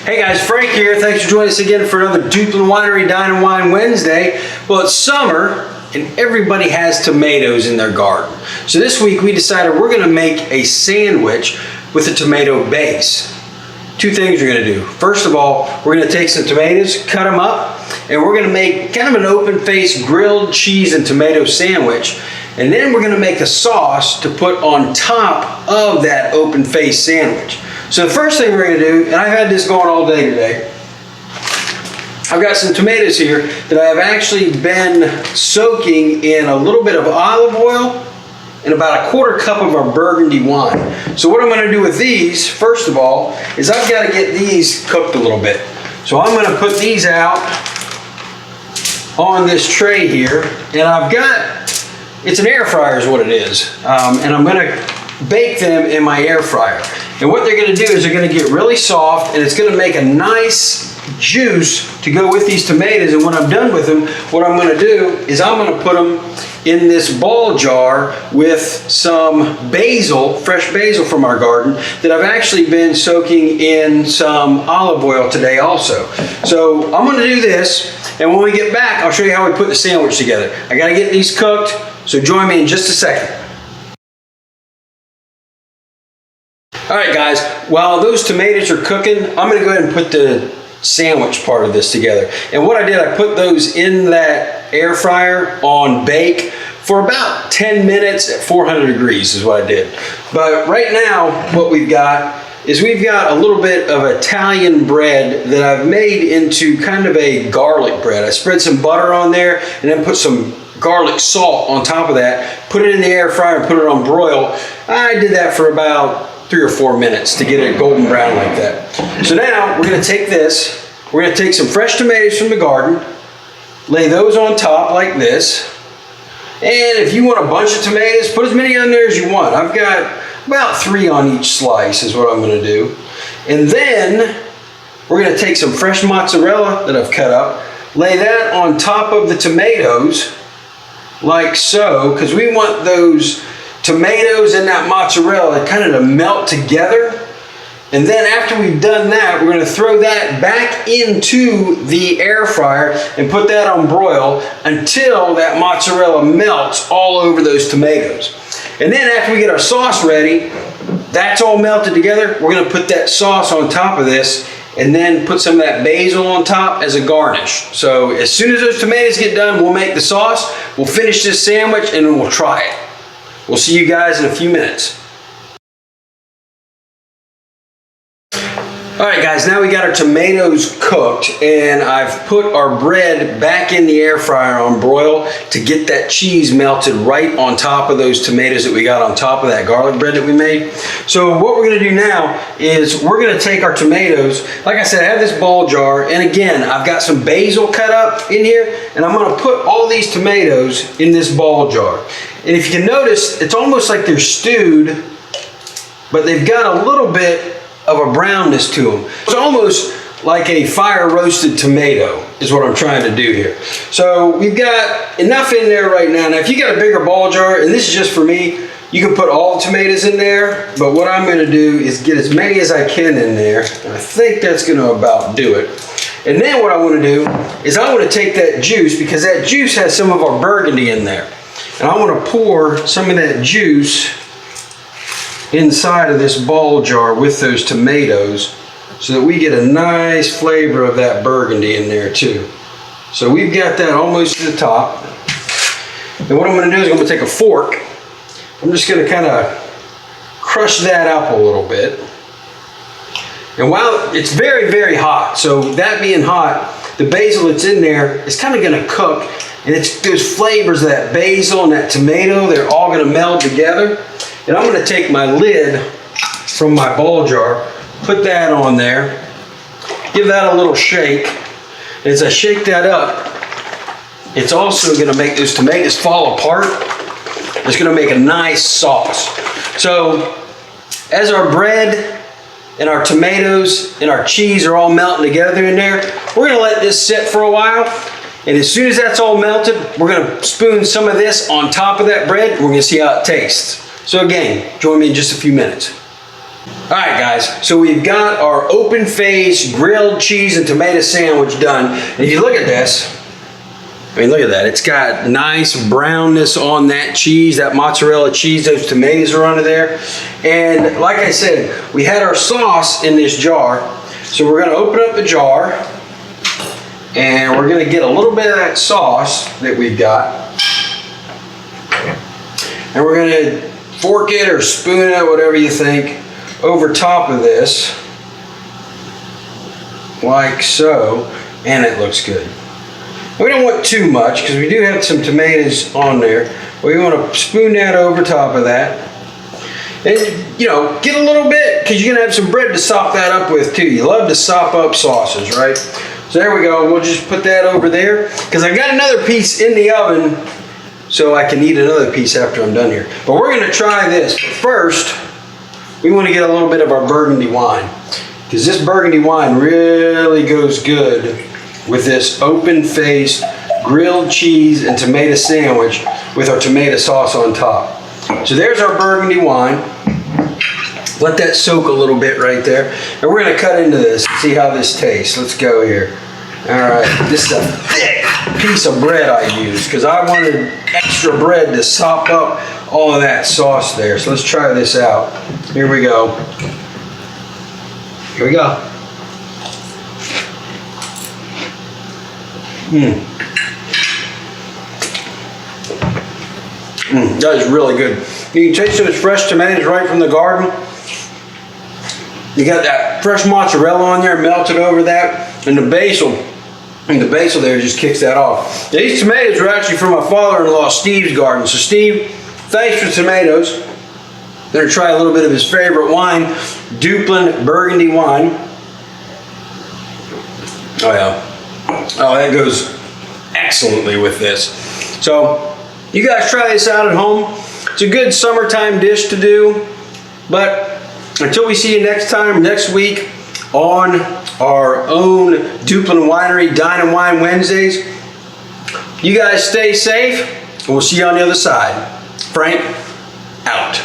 Hey guys, Frank here. Thanks for joining us again for another Duplin Winery Dine Wine Wednesday. Well, it's summer and everybody has tomatoes in their garden. So this week we decided we're going to make a sandwich with a tomato base. Two things we're going to do. First of all, we're going to take some tomatoes, cut them up, and we're going to make kind of an open-faced grilled cheese and tomato sandwich. And then we're going to make a sauce to put on top of that open-faced sandwich. So the first thing we're going to do, and I've had this going all day today, I've got some tomatoes here that I have actually been soaking in a little bit of olive oil and about a quarter cup of our burgundy wine. So what I'm going to do with these, first of all, is I've got to get these cooked a little bit. So I'm going to put these out on this tray here, and I've got, it's an air fryer is what it is, and I'm going to bake them in my air fryer. And what they're going to do is they're going to get really soft, and it's going to make a nice juice to go with these tomatoes. And when I'm done with them, what I'm going to do is I'm going to put them in this ball jar with some basil, fresh basil from our garden, that I've actually been soaking in some olive oil today also. So I'm going to do this, and when we get back, I'll show you how we put the sandwich together. I got to get these cooked, so join me in just a second. All right, guys, while those tomatoes are cooking, I'm going to go ahead and put the sandwich part of this together. And what I did, I put those in that air fryer on bake for about 10 minutes at 400 degrees is what I did. But right now, what we've got is we've got a little bit of Italian bread that I've made into kind of a garlic bread. I spread some butter on there and then put some garlic salt on top of that, put it in the air fryer and put it on broil. I did that for about 3 or 4 minutes to get it golden brown like that. So now we're going to take this, we're going to take some fresh tomatoes from the garden, lay those on top like this, and if you want a bunch of tomatoes, put as many on there as you want. I've got about 3 on each slice is what I'm going to do. And then we're going to take some fresh mozzarella that I've cut up, lay that on top of the tomatoes like so, because we want those tomatoes and that mozzarella kind of to melt together. And then after we've done that, we're going to throw that back into the air fryer and put that on broil until that mozzarella melts all over those tomatoes. And then after we get our sauce ready, that's all melted together, we're going to put that sauce on top of this and then put some of that basil on top as a garnish. So as soon as those tomatoes get done, we'll make the sauce, we'll finish this sandwich, and then we'll try it. We'll see you guys in a few minutes. All right, guys, now we got our tomatoes cooked, and I've put our bread back in the air fryer on broil to get that cheese melted right on top of those tomatoes that we got on top of that garlic bread that we made. So what we're gonna do now is we're gonna take our tomatoes, like I said, I have this bowl jar, and again, I've got some basil cut up in here, and I'm gonna put all these tomatoes in this bowl jar. And if you can notice, it's almost like they're stewed, but they've got a little bit of a brownness to them. It's almost like a fire roasted tomato is what I'm trying to do here. So we've got enough in there right now. Now if you got a bigger ball jar, and this is just for me, you can put all the tomatoes in there, but what I'm going to do is get as many as I can in there, and I think that's going to about do it. And then what I want to do is I want to take that juice, because that juice has some of our burgundy in there, and I want to pour some of that juice inside of this bowl jar with those tomatoes so that we get a nice flavor of that burgundy in there too. So we've got that almost to the top. And what I'm going to do is I'm going to take a fork. I'm just going to kind of crush that up a little bit. And while it's very, very hot, so that being hot, the basil that's in there is kind of going to cook, and it's those flavors of that basil and that tomato, they're all going to meld together. And I'm going to take my lid from my bowl jar, put that on there, give that a little shake. And as I shake that up, it's also going to make those tomatoes fall apart. It's going to make a nice sauce. So as our bread and our tomatoes and our cheese are all melting together in there, we're going to let this sit for a while. And as soon as that's all melted, we're going to spoon some of this on top of that bread. We're going to see how it tastes. So again, join me in just a few minutes. All right, guys, so we've got our open-faced grilled cheese and tomato sandwich done. And if you look at this, I mean, look at that. It's got nice brownness on that cheese, that mozzarella cheese. Those tomatoes are under there. And like I said, we had our sauce in this jar. So we're going to open up the jar, and we're going to get a little bit of that sauce that we've got. And we're going to fork it or spoon it, whatever you think, over top of this, like so, and it looks good. We don't want too much because we do have some tomatoes on there. We want to spoon that over top of that. And, you know, get a little bit because you're going to have some bread to sop that up with too. You love to sop up sauces, right? So there we go. We'll just put that over there because I got another piece in the oven so I can eat another piece after I'm done here. But we're going to try this. But first, we want to get a little bit of our burgundy wine because this burgundy wine really goes good with this open-faced grilled cheese and tomato sandwich with our tomato sauce on top. So there's our burgundy wine. Let that soak a little bit right there. And we're going to cut into this and see how this tastes. Let's go here. All right, this is a thick piece of bread I used because I wanted extra bread to sop up all of that sauce there. So let's try this out. Here we go. Here we go. That is really good. You can taste those fresh tomatoes right from the garden. You got that fresh mozzarella on there melted over that, and the basil. And the basil there just kicks that off. Now, these tomatoes are actually from my father-in-law Steve's garden. So Steve, thanks for the tomatoes. I'm going to try a little bit of his favorite wine, Duplin burgundy wine. Oh yeah. Oh, that goes excellently with this. So you guys try this out at home. It's a good summertime dish to do. But until we see you next time, next week on our own Duplin Winery Dine Wine Wednesdays, you guys stay safe, and we'll see you on the other side. Frank, out.